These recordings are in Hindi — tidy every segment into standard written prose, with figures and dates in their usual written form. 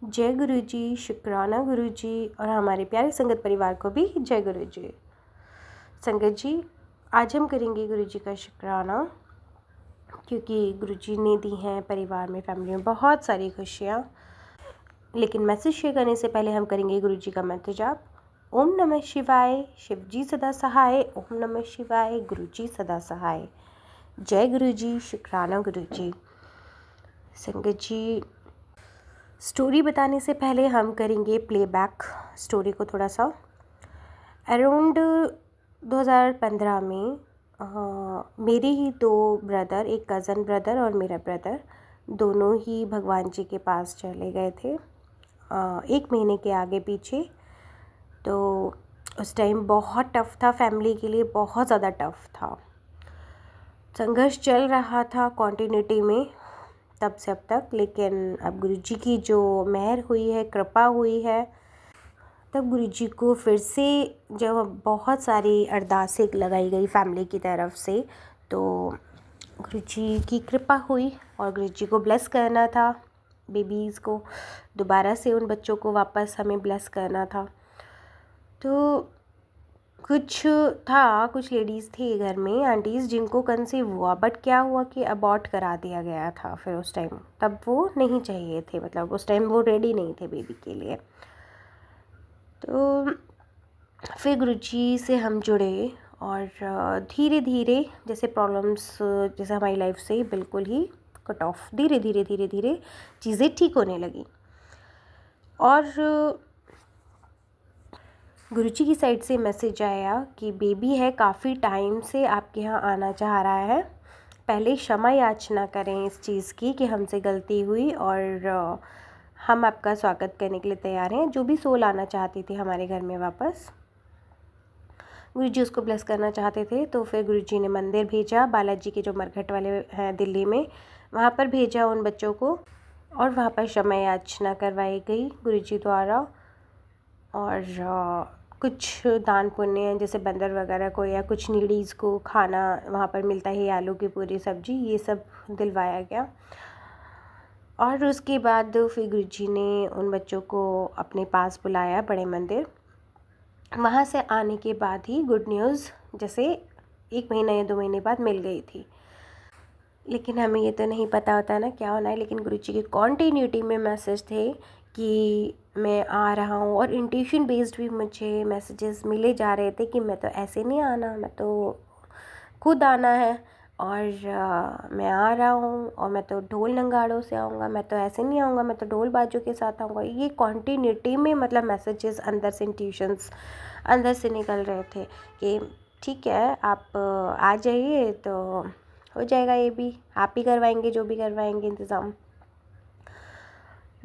जय गुरु जी, शुक्राना गुरु जी और हमारे प्यारे संगत परिवार को भी जय गुरु जी। संगत जी, आज हम करेंगे गुरु जी का शुक्राना, क्योंकि गुरु जी ने दी हैं परिवार में, फैमिली में बहुत सारी खुशियाँ। लेकिन मैसेज शेयर करने से पहले हम करेंगे गुरु जी का मंत्र जाप। ओम नमः शिवाय, शिव जी सदा सहाय। ओम नमः शिवाय, गुरु जी सदा सहाय। जय गुरु जी, शुक्राना गुरु जी। संगत जी, स्टोरी बताने से पहले हम करेंगे प्लेबैक स्टोरी को थोड़ा सा। अराउंड 2015 में मेरे ही दो ब्रदर, एक कज़न ब्रदर और मेरा ब्रदर, दोनों ही भगवान जी के पास चले गए थे 1 महीने के आगे पीछे। तो उस टाइम बहुत टफ़ था, फैमिली के लिए बहुत ज़्यादा टफ़ था। संघर्ष चल रहा था कॉन्टिन्यूटी में तब से अब तक, लेकिन अब गुरु जी की जो मेहर हुई है, कृपा हुई है, तब गुरु जी को फिर से जब बहुत सारी अरदासें लगाई गई फैमिली की तरफ से, तो गुरु जी की कृपा हुई और गुरु जी को ब्लेस करना था, बेबीज़ को दोबारा से, उन बच्चों को वापस हमें ब्लेस करना था। तो कुछ लेडीज़ थी घर में, आंटीज़, जिनको कंसीव हुआ, बट क्या हुआ कि अबॉर्ट करा दिया गया था फिर उस टाइम। तब वो नहीं चाहिए थे, मतलब उस टाइम वो रेडी नहीं थे बेबी के लिए। तो फिर गुरुजी से हम जुड़े और धीरे धीरे जैसे प्रॉब्लम्स, जैसे हमारी लाइफ से बिल्कुल ही कट ऑफ, धीरे धीरे चीज़ें ठीक होने लगी। और गुरुजी की साइड से मैसेज आया कि बेबी है, काफ़ी टाइम से आपके यहाँ आना चाह रहा है, पहले क्षमा याचना करें इस चीज़ की कि हमसे गलती हुई, और हम आपका स्वागत करने के लिए तैयार हैं। जो भी सोल आना चाहती थी हमारे घर में वापस, गुरुजी उसको ब्लेस करना चाहते थे। तो फिर गुरुजी ने मंदिर भेजा, बालाजी के जो मरघट वाले हैं दिल्ली में, वहाँ पर भेजा उन बच्चों को, और वहाँ पर क्षमा याचना करवाई गई गुरुजी द्वारा। और कुछ दान पुण्य, जैसे बंदर वगैरह को या कुछ नीडीज़ को खाना वहाँ पर मिलता है, आलू की पूरी सब्जी, ये सब दिलवाया गया। और उसके बाद फिर गुरुजी ने उन बच्चों को अपने पास बुलाया बड़े मंदिर। वहाँ से आने के बाद ही गुड न्यूज़ जैसे 1 महीना या 2 महीने बाद मिल गई थी। लेकिन हमें ये तो नहीं पता होता ना क्या होना है, लेकिन गुरुजी की कॉन्टीन्यूटी में मैसेज थे कि मैं आ रहा हूँ, और इंट्यूशन बेस्ड भी मुझे मैसेजेस मिले जा रहे थे कि मैं तो ऐसे नहीं आना, मैं तो खुद आना है, और मैं आ रहा हूँ, और मैं तो ढोल नगाड़ों से आऊँगा, मैं तो ऐसे नहीं आऊँगा, मैं तो ढोल बाजों के साथ आऊँगा। ये कॉन्टीन्यूटी में मतलब मैसेजेस अंदर से, इंट्यूशंस अंदर से निकल रहे थे कि ठीक है, आप आ जाइए तो हो जाएगा, ये भी आप ही करवाएंगे, जो भी करवाएंगे इंतज़ाम।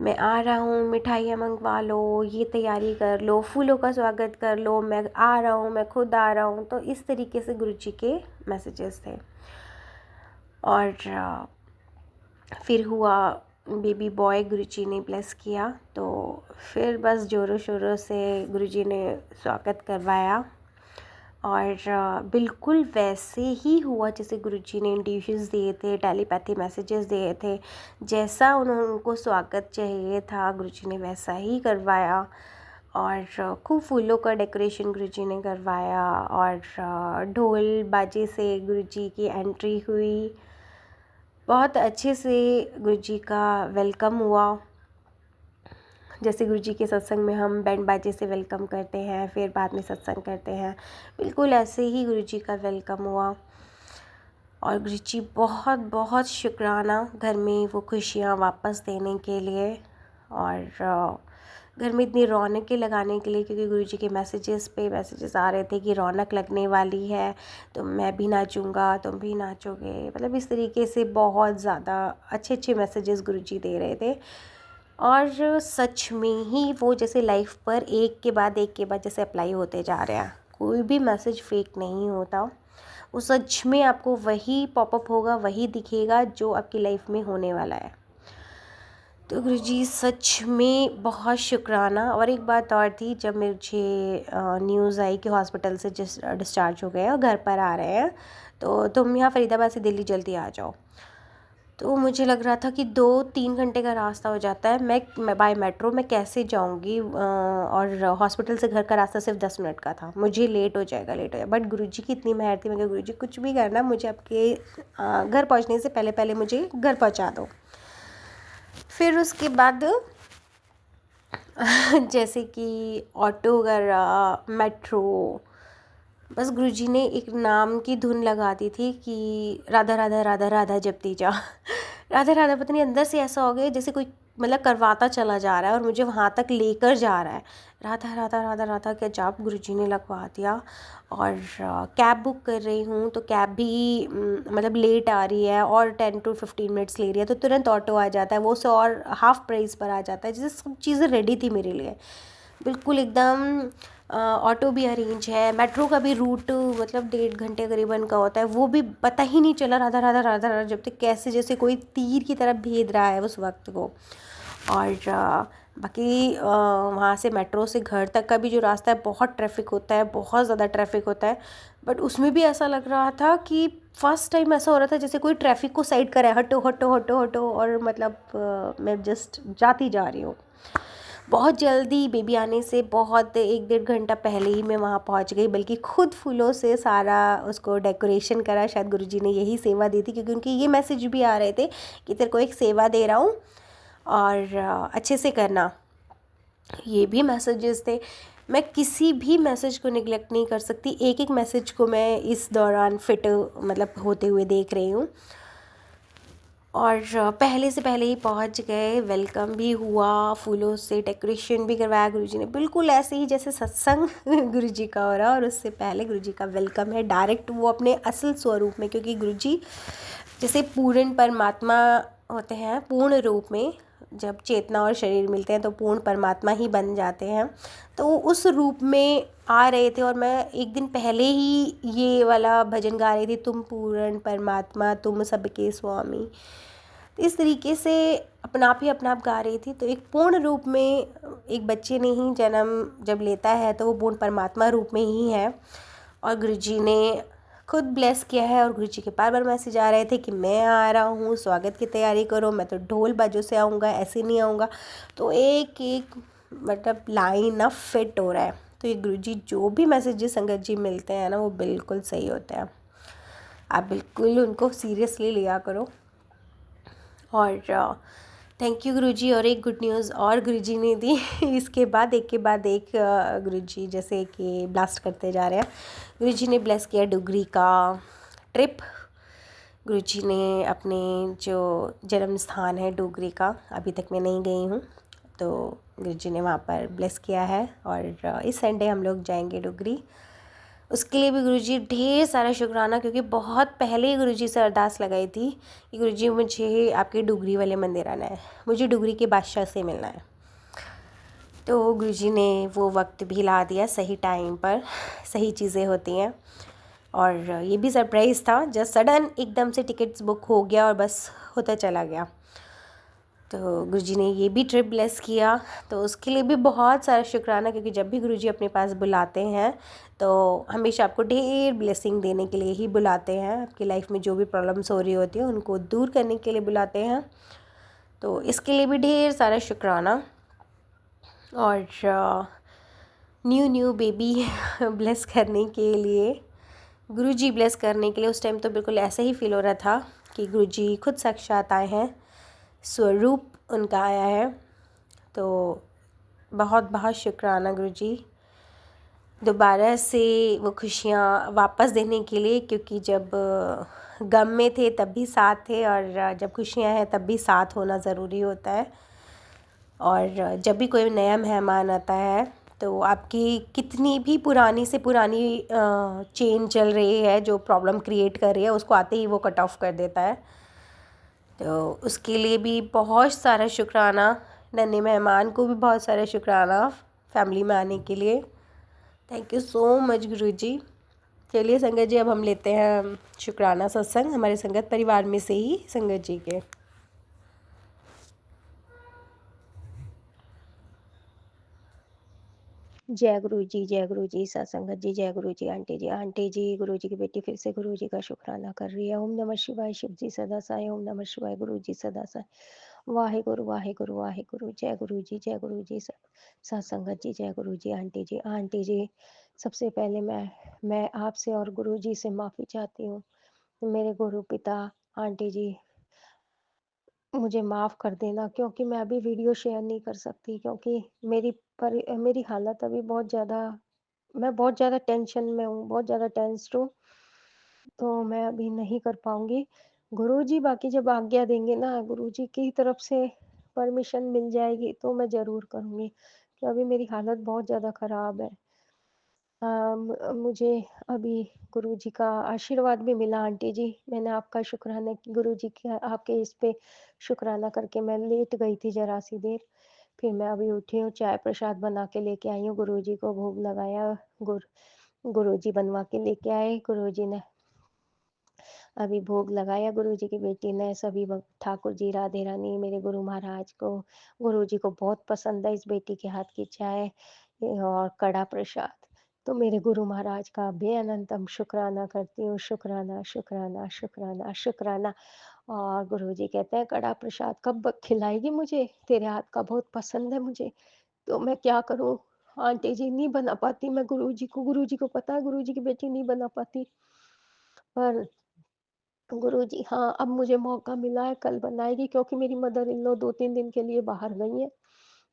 मैं आ रहा हूँ, मिठाइयाँ मंगवा लो, ये तैयारी कर लो, फूलों का स्वागत कर लो, मैं आ रहा हूँ, मैं खुद आ रहा हूँ। तो इस तरीके से गुरुजी के मैसेजेस थे। और फिर हुआ बेबी बॉय, गुरुजी ने ब्लेस किया। तो फिर बस ज़ोरों शोरों से गुरुजी ने स्वागत करवाया, और बिल्कुल वैसे ही हुआ जैसे गुरुजी ने इंट्यूशंस दिए थे, टेलीपैथी मैसेजेस दिए थे, जैसा उनको स्वागत चाहिए था गुरुजी ने वैसा ही करवाया। और खूब फूलों का डेकोरेशन गुरुजी ने करवाया, और ढोल बाजे से गुरुजी की एंट्री हुई। बहुत अच्छे से गुरुजी का वेलकम हुआ, जैसे गुरुजी के सत्संग में हम बैंड बाजे से वेलकम करते हैं, फिर बाद में सत्संग करते हैं, बिल्कुल ऐसे ही गुरुजी का वेलकम हुआ। और गुरुजी बहुत बहुत शुक्राना घर में वो खुशियाँ वापस देने के लिए, और घर में इतनी रौनकें लगाने के लिए, क्योंकि गुरुजी के मैसेजेस आ रहे थे कि रौनक लगने वाली है, तो मैं भी नाचूंगा, तुम भी नाचोगे, मतलब इस तरीके से बहुत ज़्यादा अच्छे मैसेजेस गुरुजी दे रहे थे। और सच में ही वो जैसे लाइफ पर एक के बाद जैसे अप्लाई होते जा रहे हैं, कोई भी मैसेज फेक नहीं होता, वो सच में आपको वही पॉपअप होगा, वही दिखेगा जो आपकी लाइफ में होने वाला है। तो गुरुजी सच में बहुत शुक्राना। और एक बात और थी, जब मुझे न्यूज़ आई कि हॉस्पिटल से डिस्चार्ज हो गए और घर पर आ रहे हैं, तो तुम यहाँ फरीदाबाद से दिल्ली जल्दी आ जाओ। तो मुझे लग रहा था कि 2-3 घंटे का रास्ता हो जाता है, मैं बाय मेट्रो मैं कैसे जाऊंगी, और हॉस्पिटल से घर का रास्ता सिर्फ 10 मिनट का था, मुझे लेट हो जाएगा, बट गुरुजी की इतनी मेहर थी, मैं कहा गुरुजी कुछ भी करना, मुझे आपके घर पहुंचने से पहले पहले मुझे घर पहुंचा दो। फिर उसके बाद जैसे कि ऑटो वगैरह, मेट्रो, बस गुरुजी ने एक नाम की धुन लगा दी थी कि राधा राधा राधा राधा जपती जा। राधा राधा पता नहीं अंदर से ऐसा हो गया जैसे कोई मतलब करवाता चला जा रहा है और मुझे वहाँ तक लेकर जा रहा है। राधा राधा राधा राधा का जाप गुरुजी ने लगवा दिया। और कैब बुक कर रही हूँ तो कैब भी मतलब लेट आ रही है और 10 to 15 मिनट्स ले रही है, तो तुरंत ऑटो आ जाता है, वो से और हाफ प्राइस पर आ जाता है, जैसे सब चीज़ें रेडी थी मेरे लिए बिल्कुल एकदम। ऑटो भी अरेंज है, मेट्रो का भी रूट मतलब 1.5 घंटे करीबन का होता है, वो भी पता ही नहीं चला राधा राधा राधा राधा जब तक कैसे जैसे कोई तीर की तरफ भेद रहा है उस वक्त को। और बाकी वहाँ से मेट्रो से घर तक का भी जो रास्ता है बहुत ट्रैफिक होता है, बहुत ज़्यादा ट्रैफिक होता है, बट उसमें भी ऐसा लग रहा था कि फ़र्स्ट टाइम ऐसा हो रहा था जैसे कोई ट्रैफिक को साइड करे, हटो हटो हटो हटो, और मतलब मैं जस्ट जाती जा रही हूँ। बहुत जल्दी बेबी आने से बहुत 1-1.5 घंटा पहले ही मैं वहाँ पहुँच गई, बल्कि खुद फूलों से सारा उसको डेकोरेशन करा। शायद गुरुजी ने यही सेवा दी थी, क्योंकि उनके ये मैसेज भी आ रहे थे कि तेरे को एक सेवा दे रहा हूँ और अच्छे से करना। ये भी मैसेजेस थे, मैं किसी भी मैसेज को निगलेक्ट नहीं कर सकती, एक एक मैसेज को मैं इस दौरान फिट मतलब होते हुए देख रही हूँ। और पहले से पहले ही पहुंच गए, वेलकम भी हुआ, फूलों से डेकोरेशन भी करवाया गुरुजी ने, बिल्कुल ऐसे ही जैसे सत्संग गुरुजी का हो रहा। और उससे पहले गुरुजी का वेलकम है डायरेक्ट वो अपने असल स्वरूप में, क्योंकि गुरुजी जैसे पूर्ण परमात्मा होते हैं, पूर्ण रूप में जब चेतना और शरीर मिलते हैं तो पूर्ण परमात्मा ही बन जाते हैं, तो उस रूप में आ रहे थे। और मैं एक दिन पहले ही ये वाला भजन गा रही थी, तुम पूर्ण परमात्मा तुम सबके स्वामी, इस तरीके से अपना आप गा रही थी। तो एक पूर्ण रूप में एक बच्चे ने ही जन्म जब लेता है तो वो पूर्ण परमात्मा रूप में ही है। और गुरुजी ने खुद ब्लेस किया है, और गुरुजी के बार बार मैसेज आ रहे थे कि मैं आ रहा हूँ, स्वागत की तैयारी करो, मैं तो ढोल बाजों से आऊँगा, ऐसे नहीं आऊँगा। तो एक एक मतलब लाइन ना फिट हो रहा है। तो ये गुरुजी जो भी मैसेजेस संगत जी मिलते हैं ना, वो बिल्कुल सही होते हैं, आप बिल्कुल उनको सीरियसली लिया करो। और थैंक यू गुरुजी। और एक गुड न्यूज़ और गुरुजी ने दी इसके बाद एक के बाद एक गुरुजी जैसे कि ब्लास्ट करते जा रहे हैं। गुरुजी ने ब्लेस किया डुगरी का ट्रिप। गुरुजी ने अपने जो जन्म स्थान है डुगरी का, अभी तक मैं नहीं गई हूँ, तो गुरुजी ने वहाँ पर ब्लेस किया है। और इस संडे हम लोग जाएंगे डुगरी, उसके लिए भी गुरुजी ढेर सारा शुक्राना, क्योंकि बहुत पहले ही गुरुजी से अरदास लगाई थी कि गुरुजी मुझे आपके डुगरी वाले मंदिर आना है, मुझे डुगरी के बादशाह से मिलना है। तो गुरुजी ने वो वक्त भी ला दिया, सही टाइम पर सही चीज़ें होती हैं। और ये भी सरप्राइज़ था, जस्ट सडन एकदम से टिकट्स बुक हो गया और बस होता चला गया। तो गुरुजी ने ये भी ट्रिप ब्लेस किया, तो उसके लिए भी बहुत सारा शुक्राना, क्योंकि जब भी गुरुजी अपने पास बुलाते हैं तो हमेशा आपको ढेर ब्लेसिंग देने के लिए ही बुलाते हैं। आपकी लाइफ में जो भी प्रॉब्लम्स हो रही होती हैं उनको दूर करने के लिए बुलाते हैं, तो इसके लिए भी ढेर सारा शुक्राना। और न्यू बेबी ब्लेस करने के लिए, गुरुजी ब्लेस करने के लिए, उस टाइम तो बिल्कुल ऐसा ही फील हो रहा था कि गुरुजी खुद साक्षात आए हैं, स्वरूप उनका आया है। तो बहुत बहुत शुक्राना गुरुजी, दोबारा से वो खुशियाँ वापस देने के लिए, क्योंकि जब गम में थे तब भी साथ थे, और जब खुशियाँ हैं तब भी साथ होना ज़रूरी होता है। और जब भी कोई नया मेहमान आता है तो आपकी कितनी भी पुरानी से पुरानी चेन चल रही है जो प्रॉब्लम क्रिएट कर रही है, उसको आते ही वो कट ऑफ कर देता है। तो उसके लिए भी बहुत सारा शुक्राना, नन्हे मेहमान को भी बहुत सारा शुक्राना फैमिली में आने के लिए। थैंक यू सो मच गुरुजी। चलिए संगत जी, अब हम लेते हैं शुक्राना सत्संग हमारे संगत परिवार में से ही संगत जी के। जय गुरु जी, सत्संगत जी, जय गुरु जी, आंटी जी, गुरु जी की बेटी फिर से गुरु जी का शुक्राना कर रही है। ओम नमः शिवाय, शिव जी सदा साई, ओम नमः शिवाय, गुरु जी सदा साई। वाहेगुरु, वाहेगुरु, वाहेगुरु, जय गुरु जी, सत्संगत जी, जय गुरु जी, आंटी जी, सबसे पहले मैं आपसे और गुरु जी से माफ़ी चाहती हूँ। मेरे गुरु पिता, आंटी जी, मुझे माफ़ कर देना क्योंकि मैं अभी वीडियो शेयर नहीं कर सकती क्योंकि मेरी हालत अभी बहुत ज़्यादा मैं बहुत ज़्यादा टेंशन में हूँ, बहुत ज़्यादा टेंस्ड हूँ, तो मैं अभी नहीं कर पाऊँगी। गुरुजी बाकी जब आज्ञा देंगे ना, गुरुजी की तरफ से परमिशन मिल जाएगी तो मैं ज़रूर करूँगी, कि अभी मेरी हालत बहुत ज़्यादा ख़राब है। मुझे अभी गुरुजी का आशीर्वाद भी मिला आंटी जी, मैंने आपका शुक्राना गुरुजी का आपके इस पे शुक्राना करके मैं लेट गई थी ज़रा-सी देर, फिर मैं अभी उठी हूँ, चाय प्रसाद बना के लेके आई हूँ, गुरुजी को भोग लगाया, गुर गुरुजी बनवा के लेके आए, गुरुजी ने अभी भोग लगाया, गुरुजी की बेटी ने सभी ठाकुर जी, राधे रानी, मेरे गुरु महाराज को, गुरुजी को बहुत पसंद है इस बेटी के हाथ की चाय और कड़ा प्रसाद। तो मेरे गुरु महाराज का बेअनंतम शुक्राना करती हूँ, शुक्राना, शुक्राना, शुक्राना, शुक्राना। और गुरुजी कहते हैं कड़ा प्रसाद कब खिलाएगी मुझे? तेरे हाथ का बहुत पसंद है मुझे। तो मैं क्या करूँ? आंटी जी नहीं बना पाती मैं गुरुजी को पता है गुरुजी की बेटी नहीं बना पाती। पर गुरुजी हाँ, अब मुझे मौका मिला है, कल बनाएगी क्योंकि मेरी मदर इन लॉ 2-3 दिन के लिए बाहर गई हैं,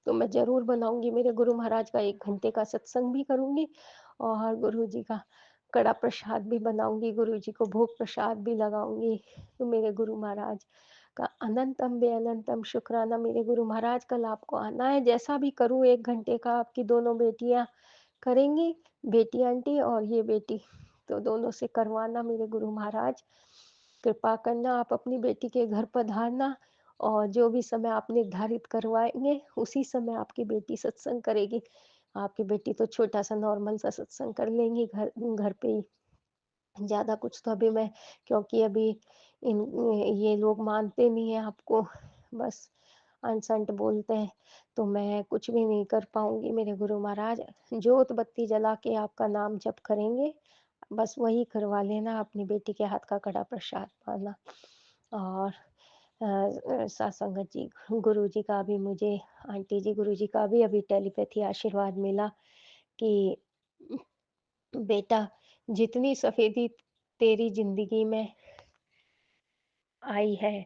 तो मैं ज़रूर बनाऊँगी। मेरे गुरु महाराज का 1 घंटे का सत्संग भी करूँगी और गुरुजी का कड़ा प्रसाद भी बनाऊँगी, गुरुजी को भोग प्रसाद भी लगाऊँगी। तो मेरे गुरु महाराज का अनंतम बेअनंतम शुक्राना। मेरे गुरु महाराज कल आपको आना है, जैसा भी करूँ 1 घंटे का आपकी दोनों बेटियाँ करेंगी, बेटी आंटी और ये बेटी, तो दोनों से करवाना मेरे गुरु महाराज। कृपा करना आप अपनी बेटी के घर पधारना और जो भी समय आप निर्धारित करवाएँगे, उसी समय आपकी बेटी सत्संग करेगी। आपकी बेटी तो छोटा-सा नॉर्मल सा सत्संग कर लेंगी घर घर पे ही। ज़्यादा कुछ तो अभी मैं क्योंकि अभी इन ये लोग मानते नहीं हैं आपको, बस अनसंट बोलते हैं, तो मैं कुछ भी नहीं कर पाऊँगी मेरे गुरु महाराज। जोत बत्ती जला के आपका नाम जप करेंगे, बस वही करवा लेना, अपनी बेटी के हाथ का कड़ा प्रसाद पाना। और सत्संगत जी, गुरुजी का भी मुझे आंटी जी, गुरुजी का भी अभी टेलीपैथी आशीर्वाद मिला कि बेटा जितनी सफेदी तेरी ज़िंदगी में आई है,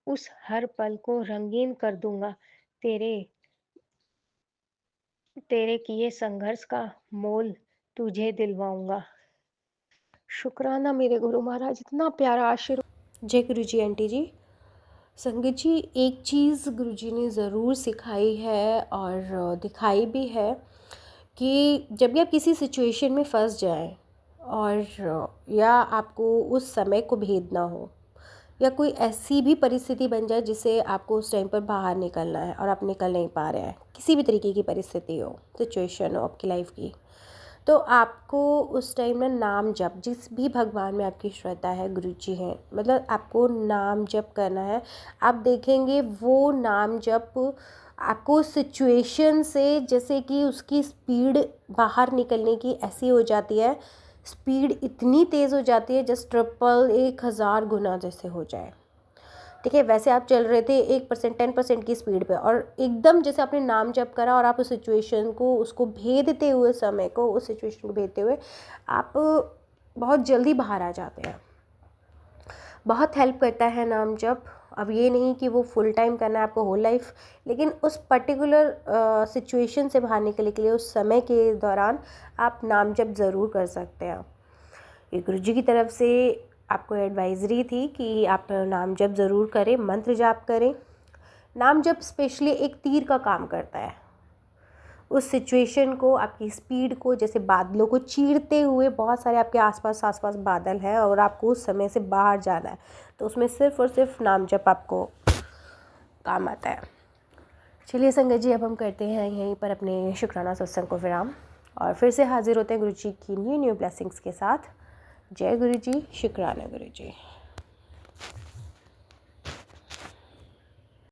उस हर पल को रंगीन कर दूँगा। तेरे तेरे किए संघर्ष का मोल तुझे दिलवाऊँगा। शुक्राना मेरे गुरु महाराज, इतना प्यारा जय गुरु जी आंटी जी। संगत जी, एक चीज़ गुरुजी ने ज़रूर सिखाई है और दिखाई भी है कि जब भी आप किसी सिचुएशन में फंस जाएं और या आपको उस समय को भेदना हो या कोई ऐसी भी परिस्थिति बन जाए जिससे आपको उस टाइम पर बाहर निकलना है और आप निकल नहीं पा रहे हैं, किसी भी तरीके की परिस्थिति हो, सिचुएशन हो आपकी लाइफ की, तो आपको उस टाइम ना नाम जप, जिस भी भगवान में आपकी श्रद्धा है, गुरु जी हैं, मतलब आपको नाम जप करना है। आप देखेंगे वो नाम जप आपको सिचुएशन से, जैसे कि उसकी स्पीड बाहर निकलने की ऐसी हो जाती है, स्पीड इतनी तेज़ हो जाती है जस्ट ट्रिपल 1000 गुना जैसे हो जाए। ठीक है, वैसे आप चल रहे थे 1% 10% की स्पीड पे और एकदम जैसे आपने नाम जप करा और आप उस सिचुएशन को, उसको भेदते हुए, समय को उस सिचुएशन को भेदते हुए आप बहुत जल्दी बाहर आ जाते हैं। बहुत हेल्प करता है नाम जप। अब ये नहीं कि वो फुल टाइम करना है आपको होल लाइफ, लेकिन उस पर्टिकुलर सिचुएशन से बाहर निकलने के लिए उस समय के दौरान आप नाम जप ज़रूर कर सकते हैं। ये गुरुजी की तरफ से आपको एडवाइजरी थी कि आप नाम जप ज़रूर करें, मंत्र जाप करें। नाम जप स्पेशली एक तीर का काम करता है, उस सिचुएशन को, आपकी स्पीड को, जैसे बादलों को चीरते हुए, बहुत सारे आपके आसपास बादल हैं और आपको उस समय से बाहर जाना है, तो उसमें सिर्फ और सिर्फ नाम जप आपको काम आता है। चलिए संगत जी, अब हम करते हैं यहीं पर अपने शुक्राना सत्संग को विराम और फिर से हाजिर होते हैं गुरु जी की न्यू ब्लेसिंग्स के साथ। जय गुरु जी, शुक्राना गुरु जी।